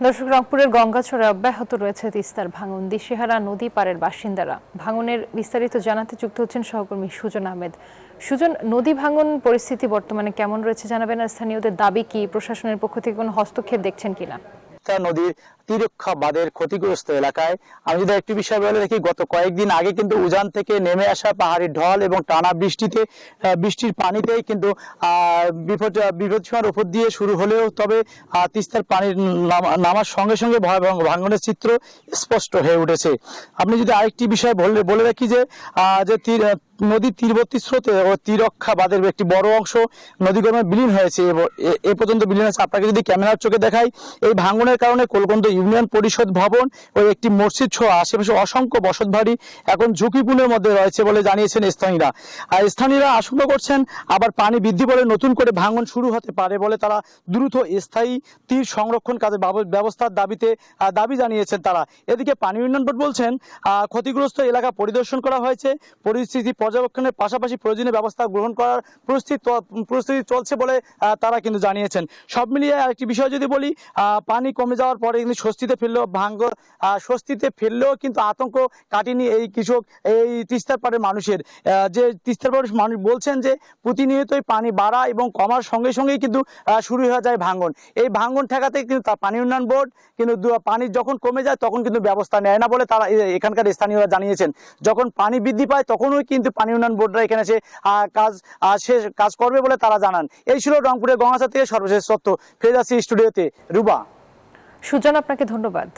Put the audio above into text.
দর্শক, রংপুরের গঙ্গাচড়ায় অব্যাহত রয়েছে তিস্তার ভাঙন। দিশেহারা নদী পাড়ের বাসিন্দারা। ভাঙনের বিস্তারিত জানাতে যুক্ত হচ্ছেন সহকর্মী সুজন আহমেদ। সুজন, নদী ভাঙন পরিস্থিতি বর্তমানে কেমন রয়েছে জানাবেন, আর স্থানীয়দের দাবি কি? প্রশাসনের পক্ষ থেকে কোনো হস্তক্ষেপ দেখছেন কিনা? নদীর তীরক্ষা বাঁধের ক্ষতিগ্রস্ত এলাকায় আমি যদি একটি বিষয় বলে রাখি, গত কয়েকদিন আগে কিন্তু উজান থেকে নেমে আসা পাহাড়ি ঢল এবং টানা বৃষ্টির পানিতেই কিন্তু বিপদসীমার উপর দিয়ে শুরু হলেও তবে তিস্তার পানির নামার সঙ্গে সঙ্গে ভয়াবহ ভাঙনের চিত্র স্পষ্ট হয়ে উঠেছে। আপনি যদি আরেকটি বিষয় বলে রাখি যে নদীর তীরবর্তী স্রোতে ও তীরক্ষা বাঁধের একটি বড় অংশ নদীগর্ভে বিলীন হয়েছে এবং এ পর্যন্ত বিলীন হয়েছে। আপনাকে যদি ক্যামেরার চোখে দেখাই, এই ভাঙনের কারণে কোলকন্দ ইউনিয়ন পরিষদ ভবন ও একটি মসজিদ সহ আশেপাশে অসংখ্য বসতবাড়ি এখন ঝুঁকিপূর্ণের মধ্যে রয়েছে বলে জানিয়েছেন স্থানীয়রা। আর স্থানীয়রা আশঙ্কা করছেন আবার পানি বৃদ্ধি পেলে নতুন করে ভাঙন শুরু হতে পারে বলে তারা দ্রুত স্থায়ী তীর সংরক্ষণ কাজের ব্যবস্থার দাবি জানিয়েছেন তারা। এদিকে পানি উন্নয়ন বোর্ড বলছেন ক্ষতিগ্রস্ত এলাকা পরিদর্শন করা হয়েছে, পরিস্থিতি পর্যবেক্ষণের পাশাপাশি প্রয়োজনীয় ব্যবস্থা গ্রহণ করার প্রস্তুতি চলছে বলে তারা কিন্তু জানিয়েছেন। সব মিলিয়ে আরেকটি বিষয় যদি বলি, পানি কমে যাওয়ার পরে কিন্তু স্বস্তিতে ফেললেও কিন্তু আতঙ্ক কাটেনি এই কৃষক, এই তিস্তার পাড়ের মানুষের। যে তিস্তার পাড়ের মানুষ বলছেন যে প্রতিনিয়তই পানি বাড়া এবং কমার সঙ্গে সঙ্গেই কিন্তু শুরু হয়ে যায় ভাঙন। এই ভাঙন ঠেকাতে কিন্তু পানি উন্নয়ন বোর্ড কিন্তু পানি যখন কমে যায় তখন কিন্তু ব্যবস্থা নেয় না বলে তারা এখানকার স্থানীয়রা জানিয়েছেন। যখন পানি বৃদ্ধি পায় তখনই কিন্তু পানি উন্নয়ন বোর্ডরা এখানে এসে কাজ করবে বলে তারা জানান। এই ছিল রংপুরের গঙ্গাচড়া থেকে সর্বশেষ তথ্য। ফেরত আসছি স্টুডিওতে। রুবা। সুজন, আপনাকে ধন্যবাদ।